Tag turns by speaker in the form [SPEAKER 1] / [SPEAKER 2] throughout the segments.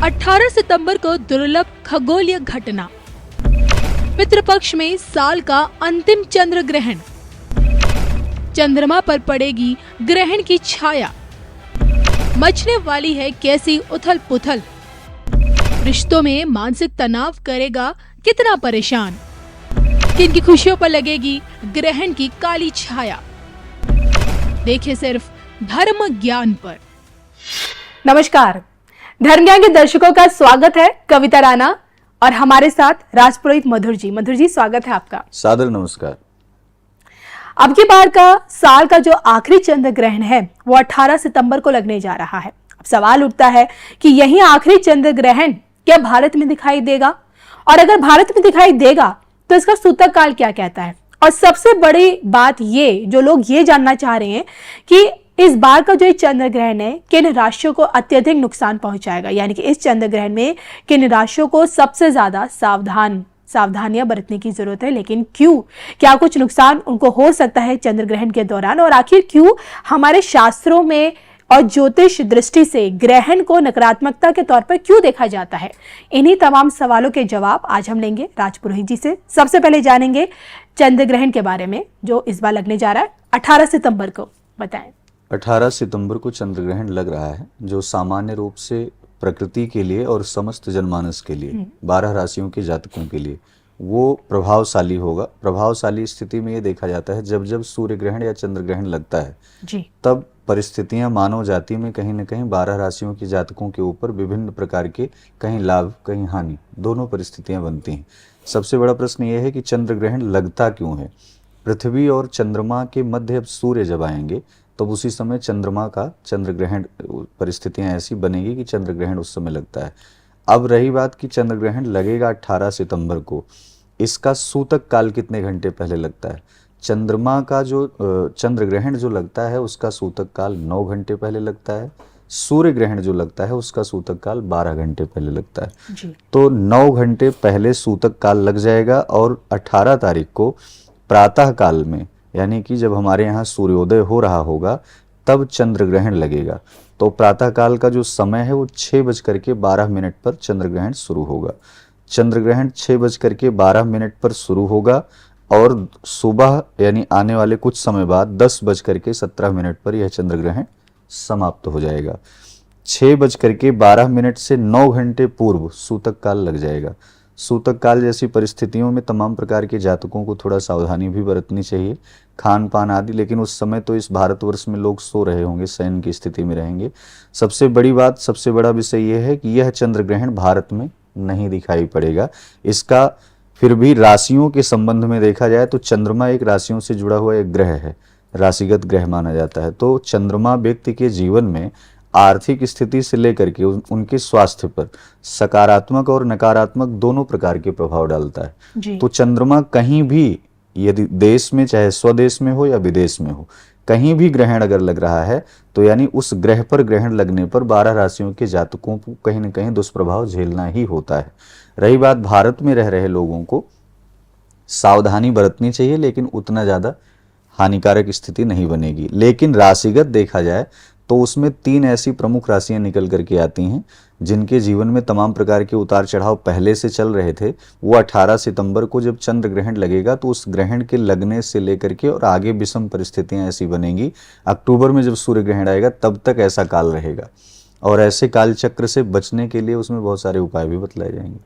[SPEAKER 1] 18 सितंबर को दुर्लभ खगोलीय घटना। पितृपक्ष में साल का अंतिम चंद्र ग्रहण। चंद्रमा पर पड़ेगी ग्रहण की छाया। मचने वाली है कैसी उथल पुथल। रिश्तों में मानसिक तनाव करेगा कितना परेशान। किनकी खुशियों पर लगेगी ग्रहण की काली छाया। देखिए सिर्फ धर्म ज्ञान पर। नमस्कार, धर्म ज्ञान के दर्शकों का स्वागत है। कविता राणा और हमारे साथ राजपुरोहित मधुर जी। मधुर जी, स्वागत है आपका।
[SPEAKER 2] सादर नमस्कार।
[SPEAKER 1] अब की बार का साल का जो आखिरी चंद्र ग्रहण है वो 18 सितंबर को लगने जा रहा है। अब सवाल उठता है कि यही आखिरी चंद्र ग्रहण क्या भारत में दिखाई देगा, और अगर भारत में दिखाई देगा तो इसका सूतक काल क्या कहता है। और सबसे बड़ी बात ये जो लोग ये जानना चाह रहे हैं कि इस बार का जो चंद्र ग्रहण है किन राशियों को अत्यधिक नुकसान पहुंचाएगा, यानी कि इस चंद्र ग्रहण में किन राशियों को सबसे ज्यादा सावधानियां बरतने की जरूरत है। लेकिन क्यों, क्या कुछ नुकसान उनको हो सकता है चंद्र ग्रहण के दौरान, और आखिर क्यों हमारे शास्त्रों में और ज्योतिष दृष्टि से ग्रहण को नकारात्मकता के तौर पर क्यों देखा जाता है। इन्हीं तमाम सवालों के जवाब आज हम लेंगे राजपुरोहित जी से। सबसे पहले जानेंगे चंद्र ग्रहण के बारे में जो इस बार लगने जा रहा है 18 सितंबर को। बताएं।
[SPEAKER 2] 18 सितंबर को चंद्र ग्रहण लग रहा है, जो सामान्य रूप से प्रकृति के लिए और समस्त जनमानस के लिए 12 राशियों के जातकों के लिए वो प्रभावशाली होगा। प्रभावशाली स्थिति में ये देखा जाता है जब जब सूर्य ग्रहण या चंद्र ग्रहण लगता है जी, तब परिस्थितियां मानव जाति में कहीं न कहीं 12 राशियों के जातकों के ऊपर विभिन्न प्रकार के कहीं लाभ कहीं हानि दोनों परिस्थितियां बनती हैं। सबसे बड़ा प्रश्न ये है कि चंद्र ग्रहण लगता क्यों है। पृथ्वी और चंद्रमा के मध्य अब सूर्य जब आएंगे तब उसी समय चंद्रमा का चंद्र ग्रहण परिस्थितियां ऐसी बनेगी कि चंद्र ग्रहण उस समय लगता है। अब रही बात कि चंद्र ग्रहण लगेगा 18 सितंबर को, इसका सूतक काल कितने घंटे पहले लगता है। चंद्रमा का जो चंद्र ग्रहण जो लगता है उसका सूतक काल 9 घंटे पहले लगता है। सूर्य ग्रहण जो लगता है उसका सूतक काल 12 घंटे पहले लगता है जी। तो 9 घंटे पहले सूतक काल लग जाएगा और 18 तारीख को प्रातः काल में, यानी कि जब हमारे यहाँ सूर्योदय हो रहा होगा तब चंद्र ग्रहण लगेगा। तो प्रातः काल का जो समय है वो 6:12 पर चंद्र ग्रहण शुरू होगा। चंद्र ग्रहण 6:12 पर शुरू होगा और सुबह यानी आने वाले कुछ समय बाद 10:17 पर यह चंद्र ग्रहण समाप्त हो जाएगा। 6:12 से 9 घंटे पूर्व सूतक काल लग जाएगा। सूतक काल जैसी परिस्थितियों में तमाम प्रकार के जातकों को थोड़ा सावधानी भी बरतनी चाहिए, खान पान आदि। लेकिन उस समय तो इस भारतवर्ष में लोग सो रहे होंगे, शयन की स्थिति में रहेंगे। सबसे बड़ी बात, सबसे बड़ा विषय यह है कि यह चंद्र ग्रहण भारत में नहीं दिखाई पड़ेगा। इसका फिर भी राशियों के संबंध में देखा जाए तो चंद्रमा एक राशियों से जुड़ा हुआ एक ग्रह है, राशिगत ग्रह माना जाता है। तो चंद्रमा व्यक्ति के जीवन में आर्थिक स्थिति से लेकर के उनके स्वास्थ्य पर सकारात्मक और नकारात्मक दोनों प्रकार के प्रभाव डालता है। तो चंद्रमा कहीं भी, यदि देश में चाहे स्वदेश में हो या विदेश में हो, कहीं भी ग्रहण अगर लग रहा है तो यानी उस ग्रह पर ग्रहण लगने पर 12 राशियों के जातकों को कहीं न कहीं दुष्प्रभाव झेलना ही होता है। रही बात भारत में रह रहे लोगों को सावधानी बरतनी चाहिए, लेकिन उतना ज्यादा हानिकारक स्थिति नहीं बनेगी। लेकिन राशिगत देखा जाए तो उसमें 3 ऐसी प्रमुख राशियां निकल करके आती हैं जिनके जीवन में तमाम प्रकार के उतार चढ़ाव पहले से चल रहे थे। वो 18 सितंबर को जब चंद्र ग्रहण लगेगा तो उस ग्रहण के लगने से लेकर के और आगे विषम परिस्थितियां ऐसी बनेंगी। अक्टूबर में जब सूर्य ग्रहण आएगा तब तक ऐसा काल रहेगा, और ऐसे काल चक्र से बचने के लिए उसमें बहुत सारे उपाय भी बतलाए जाएंगे।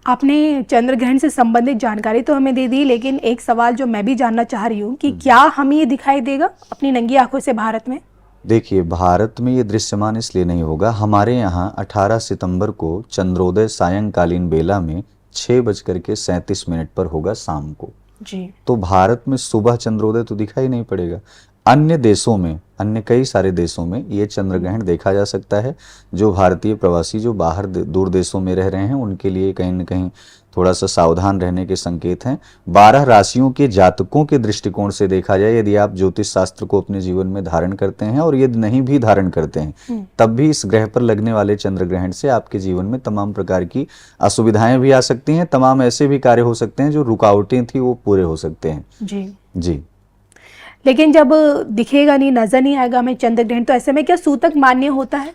[SPEAKER 1] आपने चंद्र ग्रहण से संबंधित जानकारी तो हमें दे दी, लेकिन एक सवाल जो मैं भी जानना चाह रही हूँ कि क्या हमें ये दिखाई देगा अपनी नंगी आंखों से भारत में।
[SPEAKER 2] देखिए, भारत में ये दृश्यमान इसलिए नहीं होगा। हमारे यहाँ 18 सितंबर को चंद्रोदय सायंकालीन बेला में 6:37 पर होगा शाम को जी। तो भारत में सुबह चंद्रोदय तो दिखाई नहीं पड़ेगा। अन्य देशों में, अन्य कई सारे देशों में ये चंद्र ग्रहण देखा जा सकता है। जो भारतीय प्रवासी जो बाहर दूर देशों में रह रहे हैं उनके लिए कहीं न कहीं थोड़ा सा सावधान रहने के संकेत हैं। 12 राशियों के जातकों के दृष्टिकोण से देखा जाए, यदि आप ज्योतिष शास्त्र को अपने जीवन में धारण करते हैं और यदि नहीं भी धारण करते हैं तब भी इस ग्रह पर लगने वाले चंद्र ग्रहण से आपके जीवन में तमाम प्रकार की असुविधाएं भी आ सकती हैं। तमाम ऐसे भी कार्य हो सकते हैं जो रुकावटें थी वो पूरे हो सकते हैं जी।
[SPEAKER 1] लेकिन जब दिखेगा नहीं, नजर नहीं आएगा हमें चंद्र ग्रहण, तो ऐसे में क्या सूतक मान्य होता है?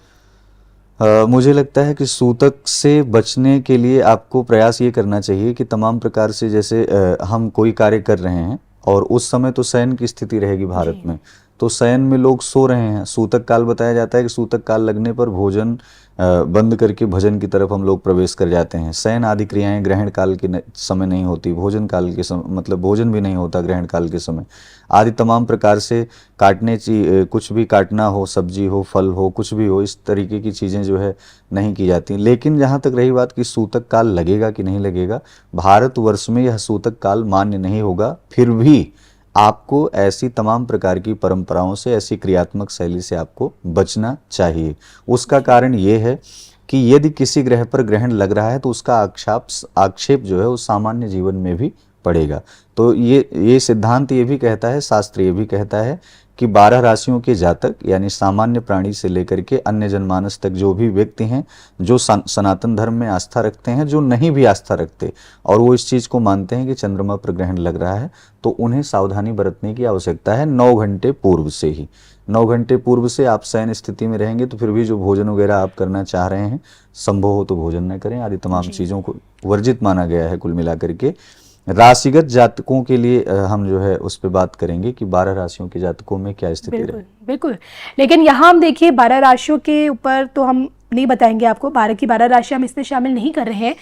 [SPEAKER 2] मुझे लगता है कि सूतक से बचने के लिए आपको प्रयास ये करना चाहिए कि तमाम प्रकार से, जैसे हम कोई कार्य कर रहे हैं और उस समय तो शयन की स्थिति रहेगी भारत में, तो शयन में लोग सो रहे हैं। सूतक काल बताया जाता है कि सूतक काल लगने पर भोजन बंद करके भजन की तरफ हम लोग प्रवेश कर जाते हैं। शयन आदि क्रियाएं ग्रहण काल के समय नहीं होती, भोजन काल के समय, मतलब भोजन भी नहीं होता ग्रहण काल के समय आदि। तमाम प्रकार से काटने कुछ भी काटना हो, सब्जी हो, फल हो, कुछ भी हो, इस तरीके की चीज़ें जो है नहीं की जाती। लेकिन जहाँ तक रही बात कि सूतक काल लगेगा कि नहीं लगेगा, भारतवर्ष में यह सूतक काल मान्य नहीं होगा। फिर भी आपको ऐसी तमाम प्रकार की परंपराओं से, ऐसी क्रियात्मक शैली से आपको बचना चाहिए। उसका कारण ये है कि यदि किसी ग्रह पर ग्रहण लग रहा है तो उसका आक्षेप जो है वो सामान्य जीवन में भी पड़ेगा। तो ये सिद्धांत ये भी कहता है, शास्त्र ये भी कहता है कि 12 राशियों के जातक, यानी सामान्य प्राणी से लेकर के अन्य जनमानस तक जो भी व्यक्ति हैं, जो सनातन धर्म में आस्था रखते हैं, जो नहीं भी आस्था रखते और वो इस चीज़ को मानते हैं कि चंद्रमा पर ग्रहण लग रहा है, तो उन्हें सावधानी बरतने की आवश्यकता है 9 घंटे पूर्व से ही। 9 घंटे पूर्व से आप शयन स्थिति में रहेंगे तो फिर भी जो भोजन वगैरह आप करना चाह रहे हैं, संभव हो तो भोजन न करें आदि तमाम चीज़ों को वर्जित माना गया है। कुल मिलाकर के राशिगत जातकों के लिए हम जो है उस पर बात करेंगे कि 12 राशियों के जातकों में क्या स्थिति रहे।
[SPEAKER 1] बिल्कुल। लेकिन यहाँ हम देखिए 12 राशियों के ऊपर तो हम नहीं बताएंगे आपको, 12 की 12 राशि हम इसमें शामिल नहीं कर रहे हैं।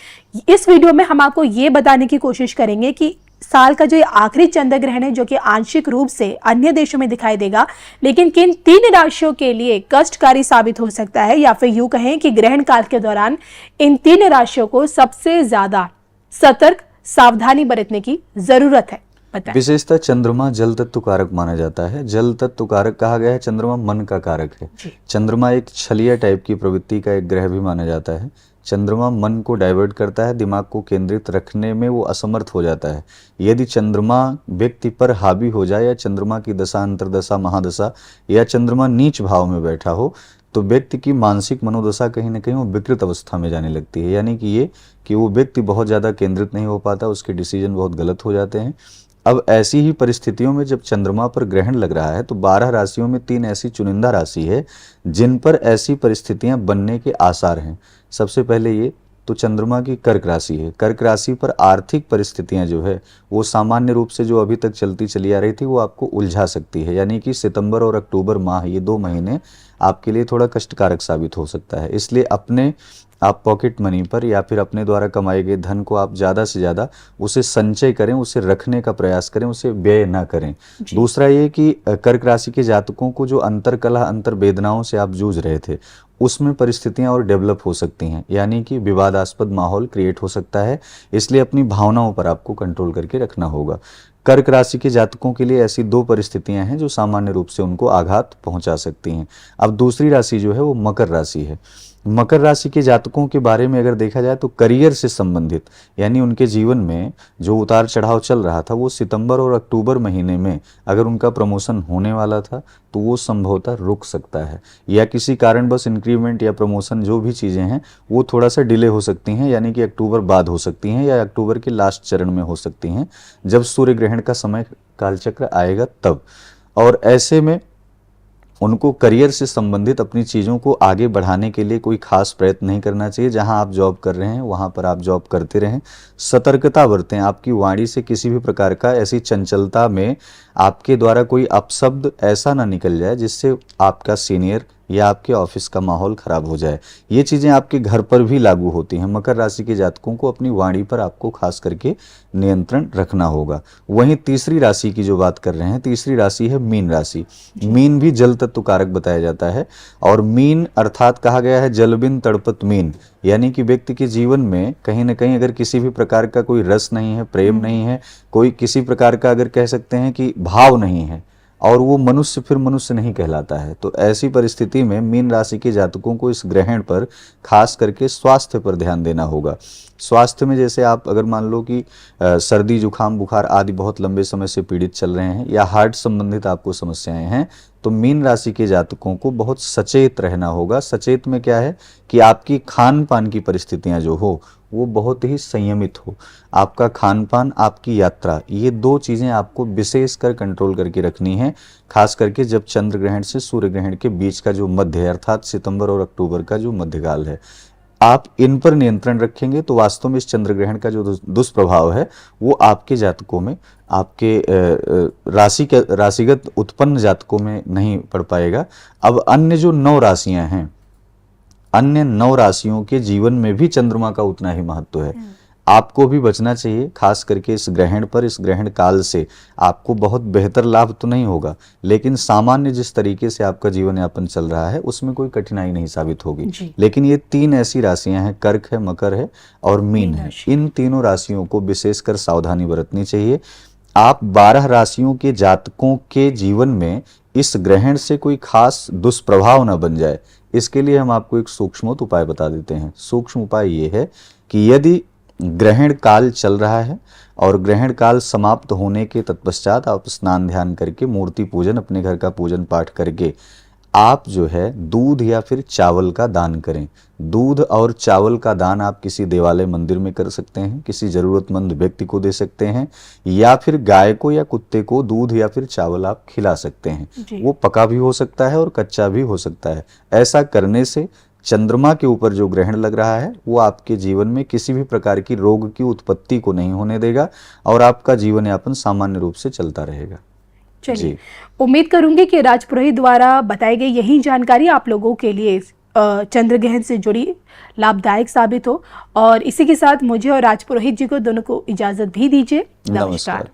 [SPEAKER 1] इस वीडियो में हम आपको ये बताने की कोशिश करेंगे कि साल का जो आखिरी चंद्र ग्रहण है, जो कि आंशिक रूप से अन्य देशों में दिखाई देगा, लेकिन किन 3 राशियों के लिए कष्टकारी साबित हो सकता है, या फिर यूं कहें कि ग्रहण काल के दौरान इन 3 राशियों को सबसे ज्यादा सतर्क, सावधानी बरतने की जरूरत है।
[SPEAKER 2] विशेषतः चंद्रमा जल तत्व कारक माना जाता है। जल तत्व कारक कहा गया है, चंद्रमा मन का कारक है। चंद्रमा एक छलिया टाइप की प्रवृत्ति का एक ग्रह भी माना जाता है। चंद्रमा मन को डाइवर्ट करता है, दिमाग को केंद्रित रखने में वो असमर्थ हो जाता है। यदि चंद्रमा व्यक्ति पर हावी हो जाए, या चंद्रमा की दशा, अंतरदशा, महादशा, या चंद्रमा नीच भाव में बैठा हो, तो व्यक्ति की मानसिक मनोदशा कहीं ना कहीं वो विकृत अवस्था में जाने लगती है। यानी कि ये कि वो व्यक्ति बहुत ज़्यादा केंद्रित नहीं हो पाता, उसके डिसीजन बहुत गलत हो जाते हैं। अब ऐसी ही परिस्थितियों में जब चंद्रमा पर ग्रहण लग रहा है तो 12 राशियों में 3 ऐसी चुनिंदा राशि है जिन पर ऐसी परिस्थितियां बनने के आसार हैं। सबसे पहले ये तो चंद्रमा की कर्क राशि है। कर्क राशि पर आर्थिक परिस्थितियां जो है वो सामान्य रूप से जो अभी तक चलती चली आ रही थी वो आपको उलझा सकती है। यानी कि सितंबर और अक्टूबर माह, ये 2 महीने आपके लिए थोड़ा कष्टकारक साबित हो सकता है। इसलिए आप पॉकेट मनी पर या फिर अपने द्वारा कमाए गए धन को आप ज़्यादा से ज़्यादा उसे संचय करें, उसे रखने का प्रयास करें, उसे व्यय ना करें। दूसरा ये कि कर्क राशि के जातकों को जो अंतरकलह, अंतर वेदनाओं से आप जूझ रहे थे, उसमें परिस्थितियां और डेवलप हो सकती हैं। यानी कि विवादास्पद माहौल क्रिएट हो सकता है। इसलिए अपनी भावनाओं पर आपको कंट्रोल करके रखना होगा। कर्क राशि के जातकों के लिए ऐसी 2 परिस्थितियां हैं जो सामान्य रूप से उनको आघात पहुंचा सकती हैं। अब दूसरी राशि जो है वो मकर राशि है। मकर राशि के जातकों के बारे में अगर देखा जाए तो करियर से संबंधित, यानी उनके जीवन में जो उतार चढ़ाव चल रहा था वो सितंबर और अक्टूबर महीने में अगर उनका प्रमोशन होने वाला था तो वो संभवतः रुक सकता है, या किसी कारणवश इंक्रीमेंट या प्रमोशन जो भी चीज़ें हैं वो थोड़ा सा डिले हो सकती हैं। यानी कि अक्टूबर बाद हो सकती हैं या अक्टूबर के लास्ट चरण में हो सकती हैं, जब सूर्य ग्रहण का समय कालचक्र आएगा तब। और ऐसे में उनको करियर से संबंधित अपनी चीज़ों को आगे बढ़ाने के लिए कोई खास प्रयत्न नहीं करना चाहिए। जहां आप जॉब कर रहे हैं वहां पर आप जॉब करते रहें, सतर्कता बरतें। आपकी वाणी से किसी भी प्रकार का ऐसी चंचलता में आपके द्वारा कोई अपशब्द ऐसा ना निकल जाए जिससे आपका सीनियर या आपके ऑफिस का माहौल खराब हो जाए। ये चीज़ें आपके घर पर भी लागू होती हैं। मकर राशि के जातकों को अपनी वाणी पर आपको खास करके नियंत्रण रखना होगा। वहीं तीसरी राशि की जो बात कर रहे हैं, तीसरी राशि है मीन राशि। मीन भी जल तत्व कारक बताया जाता है, और मीन अर्थात कहा गया है जलबिन तड़पत मीन। यानी कि व्यक्ति के जीवन में कहीं ना कहीं अगर किसी भी प्रकार का कोई रस नहीं है, प्रेम नहीं है, कोई किसी प्रकार का अगर कह सकते हैं कि भाव नहीं है, और वो मनुष्य फिर मनुष्य नहीं कहलाता है, तो ऐसी परिस्थिति में मीन राशि के जातकों को इस ग्रहण पर खास करके स्वास्थ्य पर ध्यान देना होगा। स्वास्थ्य में जैसे आप अगर मान लो कि सर्दी, जुकाम, बुखार आदि बहुत लंबे समय से पीड़ित चल रहे हैं, या हार्ट संबंधित आपको समस्याएं हैं, तो मीन राशि के जातकों को बहुत सचेत रहना होगा। सचेत में क्या है कि आपकी खान पान की परिस्थितियां जो हो वो बहुत ही संयमित हो। आपका खान पान, आपकी यात्रा, ये दो चीजें आपको विशेष कर कंट्रोल करके रखनी है। खास करके जब चंद्र ग्रहण से सूर्य ग्रहण के बीच का जो मध्य है, अर्थात सितंबर और अक्टूबर का जो मध्यकाल है, आप इन पर नियंत्रण रखेंगे तो वास्तव में इस चंद्र ग्रहण का जो दुष्प्रभाव है वो आपके जातकों में, आपके राशिगत उत्पन्न जातकों में नहीं पड़ पाएगा। अब अन्य जो 9 राशियां हैं, अन्य 9 राशियों के जीवन में भी चंद्रमा का उतना ही महत्व है। आपको भी बचना चाहिए, खास करके इस ग्रहण पर, इस ग्रहण काल से आपको बहुत बेहतर लाभ तो नहीं होगा, लेकिन सामान्य जिस तरीके से आपका जीवन यापन चल रहा है उसमें कोई कठिनाई नहीं साबित होगी। लेकिन ये 3 ऐसी राशियां हैं, कर्क है, मकर है और मीन है। इन तीनों राशियों को विशेषकर सावधानी बरतनी चाहिए। आप 12 राशियों के जातकों के जीवन में इस ग्रहण से कोई खास दुष्प्रभाव न बन जाए, इसके लिए हम आपको एक सूक्ष्म उपाय बता देते हैं। सूक्ष्म उपाय ये है कि यदि ग्रहण काल चल रहा है और ग्रहण काल समाप्त होने के तत्पश्चात आप स्नान ध्यान करके, मूर्ति पूजन, अपने घर का पूजन पाठ करके आप जो है दूध या फिर चावल का दान करें। दूध और चावल का दान आप किसी देवालय मंदिर में कर सकते हैं, किसी जरूरतमंद व्यक्ति को दे सकते हैं, या फिर गाय को या कुत्ते को दूध या फिर चावल आप खिला सकते हैं। वो पका भी हो सकता है और कच्चा भी हो सकता है। ऐसा करने से चंद्रमा के ऊपर जो ग्रहण लग रहा है वो आपके जीवन में किसी भी प्रकार की रोग की उत्पत्ति को नहीं होने देगा और आपका जीवन यापन सामान्य रूप से चलता रहेगा।
[SPEAKER 1] चलिए, उम्मीद करूंगी कि राजपुरोहित द्वारा बताई गई यही जानकारी आप लोगों के लिए चंद्र ग्रहण से जुड़ी लाभदायक साबित हो। और इसी के साथ मुझे और राजपुरोहित जी को दोनों को इजाजत भी दीजिए। नमस्कार।